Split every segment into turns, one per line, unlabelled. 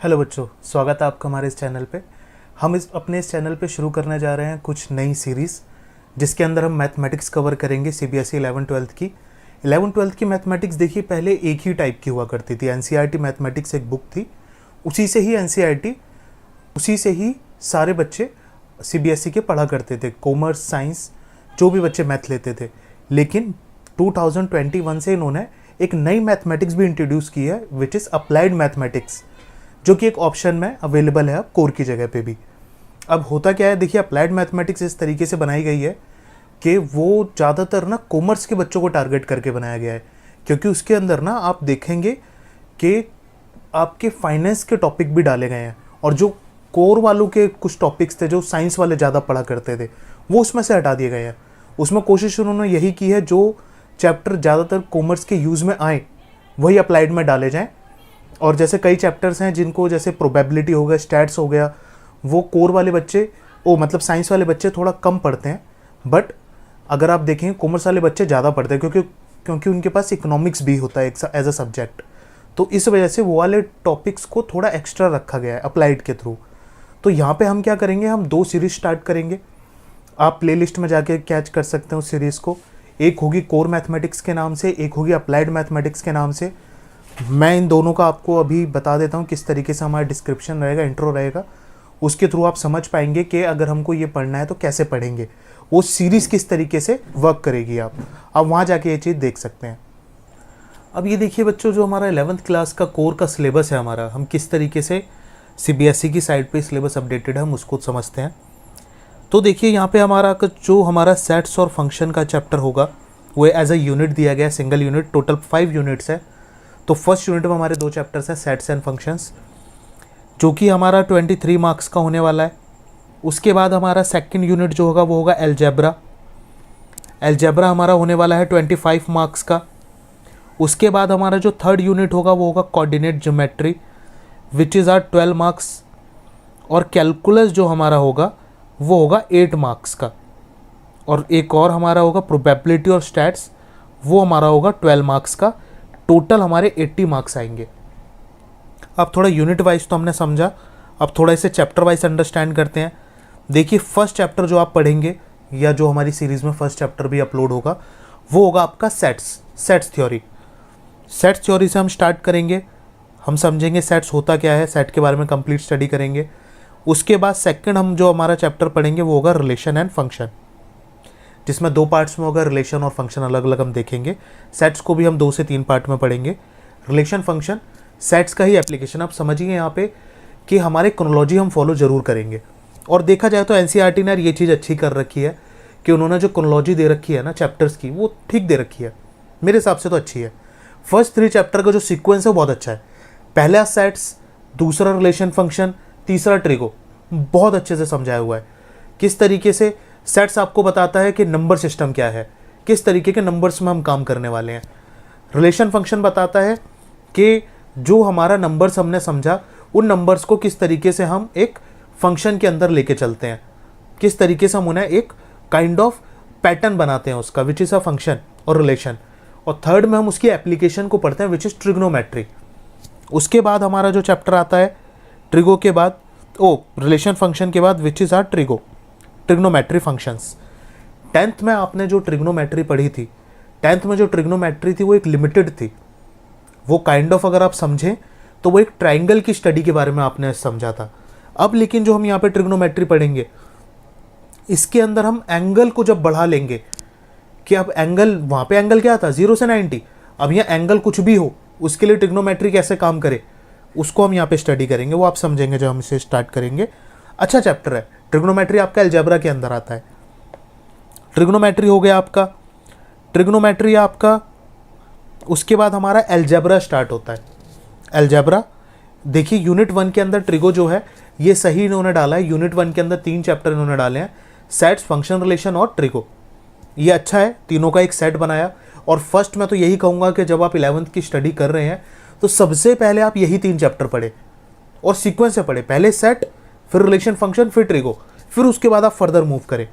Hello बच्चों, स्वागत है आपका हमारे इस चैनल पे। हम अपने इस चैनल पे शुरू करने जा रहे हैं कुछ नई सीरीज़, जिसके अंदर हम मैथमेटिक्स कवर करेंगे। सीबीएसई 11-12 की 11-12 की मैथमेटिक्स देखिए, पहले एक ही टाइप की हुआ करती थी। एनसीईआरटी मैथमेटिक्स एक बुक थी, उसी से ही एनसीईआरटी, उसी से ही सारे बच्चे सीबीएसई के पढ़ा करते थे, कॉमर्स साइंस जो भी बच्चे मैथ लेते थे। लेकिन 2021 से इन्होंने एक नई मैथमेटिक्स भी इंट्रोड्यूस की है, विच इज़ अप्लाइड मैथमेटिक्स, जो कि एक ऑप्शन में अवेलेबल है अब कोर की जगह पे भी। अब होता क्या है, देखिए अप्लाइड मैथमेटिक्स इस तरीके से बनाई गई है कि वो ज़्यादातर ना कॉमर्स के बच्चों को टारगेट करके बनाया गया है, क्योंकि उसके अंदर ना आप देखेंगे कि आपके फाइनेंस के टॉपिक भी डाले गए हैं, और जो कोर वालों के कुछ टॉपिक्स थे जो साइंस वाले ज़्यादा पढ़ा करते थे, वो उसमें से हटा दिए गए हैं। उसमें कोशिश उन्होंने यही की है, जो चैप्टर ज़्यादातर कॉमर्स के यूज़ में आए वही अप्लाइड में डाले जाएँ। और जैसे कई चैप्टर्स हैं जिनको, जैसे प्रोबेबिलिटी हो गया, स्टैट्स हो गया, वो कोर वाले बच्चे, मतलब साइंस वाले बच्चे थोड़ा कम पढ़ते हैं। बट अगर आप देखें, कॉमर्स वाले बच्चे ज़्यादा पढ़ते हैं, क्योंकि उनके पास इकोनॉमिक्स भी होता है एज अ सब्जेक्ट। तो इस वजह से वो वाले टॉपिक्स को थोड़ा एक्स्ट्रा रखा गया है अप्लाइड के थ्रू। तो यहाँ पे हम क्या करेंगे, हम 2 सीरीज स्टार्ट करेंगे। आप प्लेलिस्ट में जाके कैच कर सकते हैं उस सीरीज़ को। एक होगी कोर मैथमेटिक्स के नाम से, एक होगी अप्लाइड मैथमेटिक्स के नाम से। मैं इन दोनों का आपको अभी बता देता हूँ किस तरीके से हमारा डिस्क्रिप्शन रहेगा, इंट्रो रहेगा। उसके थ्रू आप समझ पाएंगे कि अगर हमको ये पढ़ना है तो कैसे पढ़ेंगे, वो सीरीज़ किस तरीके से वर्क करेगी। आप वहाँ जाके ये चीज़ देख सकते हैं। अब ये देखिए बच्चों, जो हमारा 11th क्लास का कोर का सिलेबस है हमारा, हम किस तरीके से सीबीएसई की साइड पे सिलेबस अपडेटेड है, हम उसको समझते हैं। तो देखिए यहाँ पे हमारा जो हमारा सेट्स और फंक्शन का चैप्टर होगा, वो एज अ यूनिट दिया गया है, सिंगल यूनिट। टोटल 5 यूनिट्स है। तो फर्स्ट यूनिट में हमारे 2 चैप्टर्स हैं, सेट्स एंड फंक्शंस, जो कि हमारा 23 मार्क्स का होने वाला है। उसके बाद हमारा सेकंड यूनिट जो होगा वो होगा अलजेब्रा। अलजेब्रा हमारा होने वाला है 25 मार्क्स का। उसके बाद हमारा जो थर्ड यूनिट होगा वो होगा coordinate geometry, which is our 12 marks. और कैलकुलस जो हमारा होगा वो होगा 8 मार्क्स का। और एक और हमारा होगा प्रोबेबिलिटी और स्टैट्स, वो हमारा होगा 12 मार्क्स का। टोटल हमारे 80 मार्क्स आएंगे। अब थोड़ा यूनिट वाइज तो हमने समझा, अब थोड़ा इसे चैप्टर वाइज अंडरस्टैंड करते हैं। देखिए फर्स्ट चैप्टर जो आप पढ़ेंगे, या जो हमारी सीरीज़ में फर्स्ट चैप्टर भी अपलोड होगा, वो होगा आपका सेट्स थ्योरी। सेट्स थ्योरी से हम स्टार्ट करेंगे। हम समझेंगे सेट्स होता क्या है, सेट के बारे में कंप्लीट स्टडी करेंगे। उसके बाद सेकंड हम जो हमारा चैप्टर पढ़ेंगे वो होगा रिलेशन एंड फंक्शन, जिसमें 2 पार्ट्स में होगा। रिलेशन और फंक्शन अलग अलग हम देखेंगे। सेट्स को भी हम 2 से 3 पार्ट में पढ़ेंगे। रिलेशन, फंक्शन, सेट्स का ही एप्लीकेशन। आप समझिए यहाँ पे कि हमारे क्रोनोलॉजी हम फॉलो जरूर करेंगे। और देखा जाए तो एनसीईआरटी ने ये चीज़ अच्छी कर रखी है कि उन्होंने जो क्रोनोलॉजी दे रखी है ना चैप्टर्स की, वो ठीक दे रखी है, मेरे हिसाब से तो अच्छी है। फर्स्ट 3 चैप्टर का जो सीक्वेंस है बहुत अच्छा है। पहला सेट्स, दूसरा रिलेशन फंक्शन, तीसरा ट्रिगो, बहुत अच्छे से समझाया हुआ है। किस तरीके से सेट्स आपको बताता है कि नंबर सिस्टम क्या है, किस तरीके के नंबर्स में हम काम करने वाले हैं। रिलेशन फंक्शन बताता है कि जो हमारा नंबर्स हमने समझा, उन नंबर्स को किस तरीके से हम एक फंक्शन के अंदर लेके चलते हैं, किस तरीके से हम उन्हें एक काइंड ऑफ पैटर्न बनाते हैं उसका, विच इज़ अ फंक्शन और रिलेशन। और थर्ड में हम उसकी एप्लीकेशन को पढ़ते हैं, विच इज़ ट्रिग्नोमेट्री। उसके बाद हमारा जो चैप्टर आता है ट्रिगो के बाद, रिलेशन फंक्शन के बाद, which is our trigonometry functions. 10th में आपने जो ट्रिग्नोमेट्री पढ़ी थी, 10th में जो ट्रिग्नोमेट्री थी वो एक लिमिटेड थी। वो काइंड ऑफ अगर आप समझें तो वो एक ट्राइंगल की स्टडी के बारे में आपने समझा था। अब लेकिन जो हम यहाँ पे ट्रिग्नोमेट्री पढ़ेंगे, इसके अंदर हम एंगल को जब बढ़ा लेंगे, कि अब एंगल, वहाँ पे एंगल क्या था 0 से 90, अब यहाँ एंगल कुछ भी हो, उसके लिए ट्रिग्नोमेट्री कैसे काम करे, उसको हम यहाँ पे स्टडी करेंगे। वो आप समझेंगे जब हम इसे स्टार्ट करेंगे। अच्छा चैप्टर है ट्रिग्नोमेट्री, आपका अलजेब्रा के अंदर आता है। ट्रिग्नोमेट्री हो गया आपका, ट्रिग्नोमेट्री आपका। उसके बाद हमारा अलजेब्रा स्टार्ट होता है। अलजेब्रा देखिए यूनिट 1 के अंदर ट्रिगो जो है ये सही इन्होंने डाला है। यूनिट 1 के अंदर 3 चैप्टर इन्होंने डाले हैं, सेट्स, फंक्शन, रिलेशन और ट्रिगो। ये अच्छा है, तीनों का एक सेट बनाया। और फर्स्ट मैं तो यही कहूँगा कि जब आप 11th की स्टडी कर रहे हैं तो सबसे पहले आप यही 3 चैप्टर पढ़े और सीक्वेंस से पढ़े। पहले सेट, फिर रिलेशन, फंक्शन, फिर ट्रिगो, फिर उसके बाद आप फर्दर मूव करें।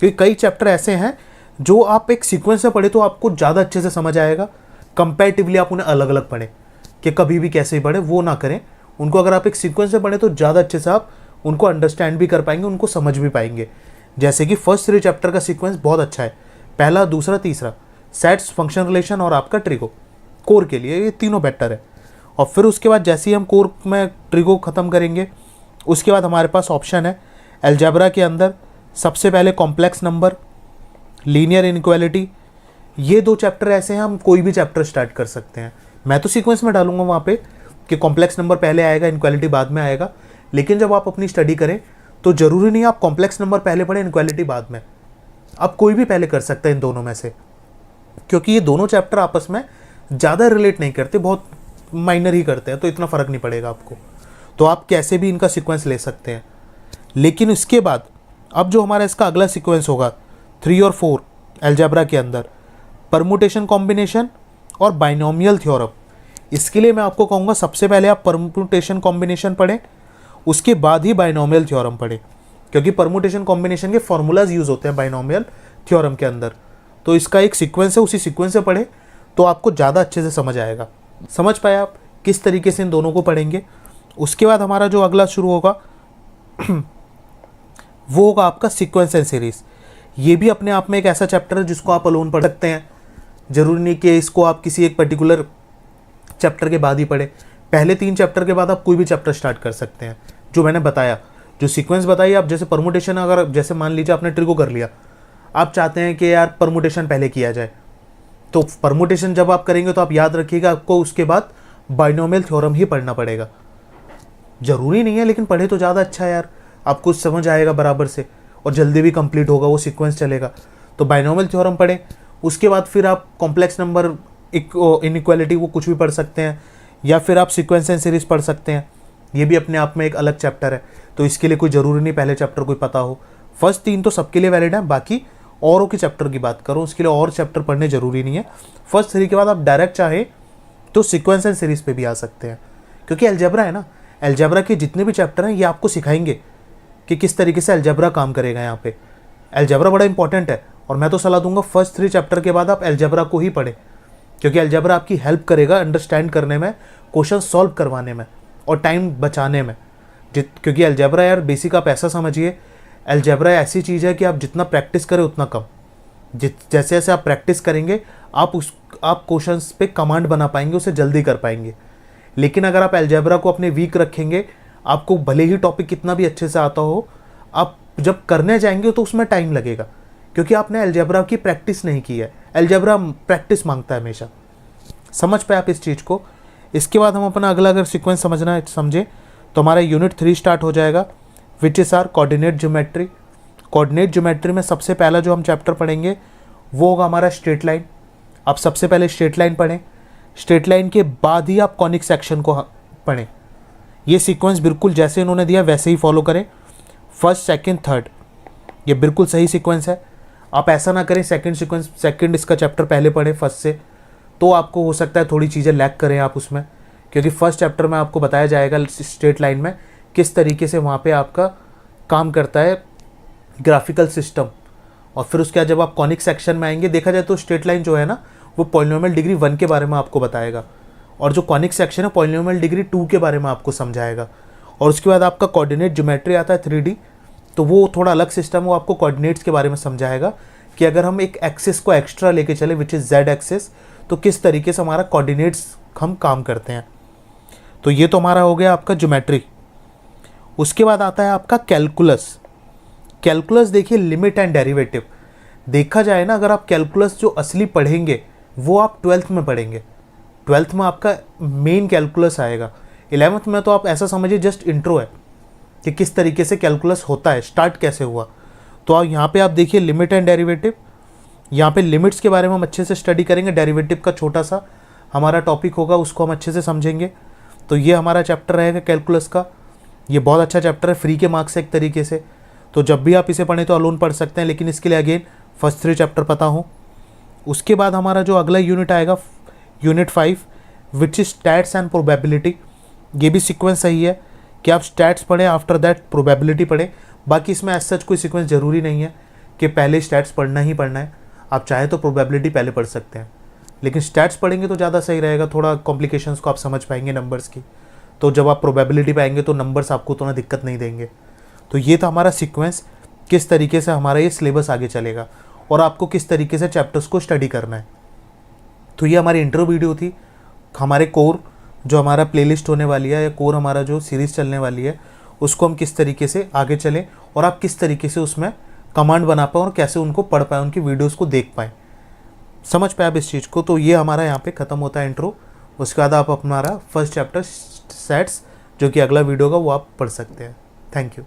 क्योंकि कई चैप्टर ऐसे हैं जो आप एक सीक्वेंस से पढ़े तो आपको ज़्यादा अच्छे से समझ आएगा। कंपैरेटिवली आप उन्हें अलग अलग पढ़ें, कि कभी भी कैसे भी पढ़े वो ना करें, उनको अगर आप एक सीक्वेंस से पढ़ें तो ज़्यादा अच्छे से आप उनको अंडरस्टैंड भी कर पाएंगे, उनको समझ भी पाएंगे। जैसे कि फर्स्ट 3 चैप्टर का सीक्वेंस बहुत अच्छा है, पहला, दूसरा, तीसरा, सेट्स, फंक्शन रिलेशन और आपका ट्रिगो, कोर के लिए ये तीनों बेटर है। और फिर उसके बाद जैसे ही हम कोर में ट्रिगो ख़त्म करेंगे, उसके बाद हमारे पास ऑप्शन है अलजेब्रा के अंदर सबसे पहले कॉम्प्लेक्स नंबर, लीनियर इनइक्वालिटी। ये 2 चैप्टर ऐसे हैं, हम कोई भी चैप्टर स्टार्ट कर सकते हैं। मैं तो सीक्वेंस में डालूंगा वहाँ पे कि कॉम्प्लेक्स नंबर पहले आएगा, इनइक्वालिटी बाद में आएगा। लेकिन जब आप अपनी स्टडी करें तो ज़रूरी नहीं आप कॉम्प्लेक्स नंबर पहले पढ़ें, इनइक्वालिटी बाद में। आप कोई भी पहले कर सकते हैं इन दोनों में से, क्योंकि ये दोनों चैप्टर आपस में ज़्यादा रिलेट नहीं करते, बहुत माइनर ही करते हैं, तो इतना फ़र्क नहीं पड़ेगा आपको। तो आप कैसे भी इनका सीक्वेंस ले सकते हैं। लेकिन इसके बाद अब जो हमारा इसका अगला सीक्वेंस होगा 3 और 4 अलजेब्रा के अंदर, परमुटेशन कॉम्बिनेशन और बाइनोमियल थ्योरम। इसके लिए मैं आपको कहूँगा सबसे पहले आप परमुटेशन कॉम्बिनेशन पढ़ें, उसके बाद ही बाइनोमियल थ्योरम पढ़ें, क्योंकि परमुटेशन कॉम्बिनेशन के फॉर्मूलाज यूज़ होते हैं बाइनोमियल थ्योरम के अंदर। तो इसका एक सीक्वेंस है, उसी सीक्वेंस से पढ़ें तो आपको ज़्यादा अच्छे से समझ आएगा। समझ पाए आप किस तरीके से इन दोनों को पढ़ेंगे। उसके बाद हमारा जो अगला शुरू होगा वो होगा आपका सीक्वेंस एंड सीरीज। ये भी अपने आप में एक ऐसा चैप्टर है जिसको आप अलोन पढ़ सकते हैं। जरूरी नहीं कि इसको आप किसी एक पर्टिकुलर चैप्टर के बाद ही पढ़े, पहले 3 चैप्टर के बाद आप कोई भी चैप्टर स्टार्ट कर सकते हैं। जो मैंने बताया, जो सीक्वेंस बताई, आप जैसे परमुटेशन, अगर जैसे मान लीजिए आपने ट्रिगो कर लिया, आप चाहते हैं कि यार परमुटेशन पहले किया जाए, तो परमुटेशन जब आप करेंगे तो आप याद रखिएगा आपको उसके बाद बाइनोमियल थ्योरम ही पढ़ना पड़ेगा। जरूरी नहीं है, लेकिन पढ़े तो ज़्यादा अच्छा है यार, आपको समझ आएगा बराबर से और जल्दी भी कंप्लीट होगा, वो सीक्वेंस चलेगा। तो बाइनोमियल थ्योरम पढ़े, उसके बाद फिर आप कॉम्प्लेक्स नंबर, इनइक्वालिटी, वो कुछ भी पढ़ सकते हैं, या फिर आप सीक्वेंस एंड सीरीज पढ़ सकते हैं। ये भी अपने आप में एक अलग चैप्टर है, तो इसके लिए कोई ज़रूरी नहीं पहले चैप्टर कोई पता हो। फर्स्ट 3 तो सबके लिए वैलिड है, बाकी औरों के चैप्टर की बात करो उसके लिए और चैप्टर पढ़ने ज़रूरी नहीं है। फर्स्ट 3 के बाद आप डायरेक्ट चाहे तो सीक्वेंस एंड सीरीज पे भी आ सकते हैं, क्योंकि अलजेब्रा है ना, अलजेब्रा के जितने भी चैप्टर हैं ये आपको सिखाएंगे कि किस तरीके से अलजेब्रा काम करेगा। यहाँ पे अलजेब्रा बड़ा इंपॉर्टेंट है, और मैं तो सलाह दूंगा फर्स्ट 3 चैप्टर के बाद आप अलजेब्रा को ही पढ़ें, क्योंकि अलजेब्रा आपकी हेल्प करेगा अंडरस्टैंड करने में, क्वेश्चन सॉल्व करवाने में और टाइम बचाने में। क्योंकि अलजेब्रा यार बेसिक आप ऐसा समझिए, अलजेब्रा ऐसी चीज़ है कि आप जितना प्रैक्टिस करें उतना कम। जैसे जैसे आप प्रैक्टिस करेंगे आप क्वेश्चंस पे कमांड बना पाएंगे, उसे जल्दी कर पाएंगे। लेकिन अगर आप अलजेब्रा को अपने वीक रखेंगे, आपको भले ही टॉपिक कितना भी अच्छे से आता हो, आप जब करने जाएंगे तो उसमें टाइम लगेगा, क्योंकि आपने अलजेब्रा की प्रैक्टिस नहीं की है। अलजेब्रा प्रैक्टिस मांगता है हमेशा। समझ पाए आप इस चीज़ को। इसके बाद हम अपना अगला अगर सीक्वेंस समझना है समझे तो हमारा यूनिट 3 स्टार्ट हो जाएगा, which is our coordinate geometry. Coordinate geometry में सबसे पहला जो हम चैप्टर पढ़ेंगे वो होगा हमारा स्ट्रेट लाइन। आप सबसे पहले स्ट्रेट लाइन पढ़ें, स्ट्रेट लाइन के बाद ही आप कॉनिक सेक्शन को पढ़ें। ये सीक्वेंस बिल्कुल जैसे इन्होंने दिया वैसे ही फॉलो करें, फर्स्ट, सेकंड, थर्ड, ये बिल्कुल सही सीक्वेंस है। आप ऐसा ना करें सेकंड इसका चैप्टर पहले पढ़ें फर्स्ट से, तो आपको हो सकता है थोड़ी चीज़ें लैक करें आप उसमें, क्योंकि फर्स्ट चैप्टर में आपको बताया जाएगा स्ट्रेट लाइन में किस तरीके से वहाँ पे आपका काम करता है ग्राफिकल सिस्टम। और फिर उसके बाद जब आप कॉनिक सेक्शन में आएंगे, देखा जाए तो स्ट्रेट लाइन जो है ना वो पॉलिनोमियल डिग्री 1 के बारे में आपको बताएगा, और जो कॉनिक सेक्शन है पॉलिनोमियल डिग्री 2 के बारे में आपको समझाएगा। और उसके बाद आपका कोऑर्डिनेट ज्योमेट्री आता है 3D, तो वो थोड़ा अलग सिस्टम, वो आपको कोऑर्डिनेट्स के बारे में समझाएगा कि अगर हम एक एक्सिस को एक्स्ट्रा लेके चले विच इज़ Z एक्सिस, तो किस तरीके से हमारा कोऑर्डिनेट्स हम काम करते हैं। तो ये तो हमारा हो गया आपका ज्योमेट्री। उसके बाद आता है आपका कैलकुलस। कैलकुलस देखिए लिमिट एंड डेरिवेटिव। देखा जाए ना, अगर आप कैलकुलस जो असली पढ़ेंगे वो आप 12th में पढ़ेंगे। 12th में आपका मेन कैलकुलस आएगा। 11th में तो आप ऐसा समझिए जस्ट इंट्रो है कि किस तरीके से कैलकुलस होता है, स्टार्ट कैसे हुआ। तो आप यहाँ पे आप देखिए लिमिट एंड डेरिवेटिव, यहाँ पे लिमिट्स के बारे में हम अच्छे से स्टडी करेंगे। डेरिवेटिव का छोटा सा हमारा टॉपिक होगा, उसको हम अच्छे से समझेंगे। तो ये हमारा चैप्टर रहेगा कैलकुलस का। ये बहुत अच्छा चैप्टर है, फ्री के मार्क्स है एक तरीके से, तो जब भी आप इसे पढ़ें तो अलोन पढ़ सकते हैं, लेकिन इसके लिए अगेन फर्स्ट 3 चैप्टर पता हो। उसके बाद हमारा जो अगला यूनिट आएगा unit 5 which is stats and probability. ये भी सीक्वेंस सही है कि आप स्टैट्स पढ़ें, आफ्टर दैट प्रोबेबिलिटी पढ़ें। बाकी इसमें एज सच कोई सीक्वेंस ज़रूरी नहीं है कि पहले स्टैट्स पढ़ना ही पढ़ना है। आप चाहे तो प्रोबेबिलिटी पहले पढ़ सकते हैं, लेकिन स्टैट्स पढ़ेंगे तो ज़्यादा सही रहेगा, थोड़ा कॉम्प्लिकेशंस को आप समझ पाएंगे नंबर्स की। तो जब आप प्रोबेबिलिटी पे आएंगे तो नंबर्स आपको उतना दिक्कत नहीं देंगे। तो ये था हमारा सीक्वेंस, किस तरीके से हमारा ये सिलेबस आगे चलेगा और आपको किस तरीके से चैप्टर्स को स्टडी करना है। तो ये हमारी इंट्रो वीडियो थी। हमारे कोर जो हमारा प्लेलिस्ट होने वाली है या कोर हमारा जो सीरीज़ चलने वाली है उसको हम किस तरीके से आगे चलें और आप किस तरीके से उसमें कमांड बना पाएँ और कैसे उनको पढ़ पाएँ, उनकी वीडियोस को देख पाएँ। समझ पाए आप इस चीज़ को। तो ये हमारा यहाँ पे ख़त्म होता है इंट्रो। उसके बाद आप हमारा फर्स्ट चैप्टर सेट्स जो कि अगला वीडियो होगा वो आप पढ़ सकते हैं। Thank you.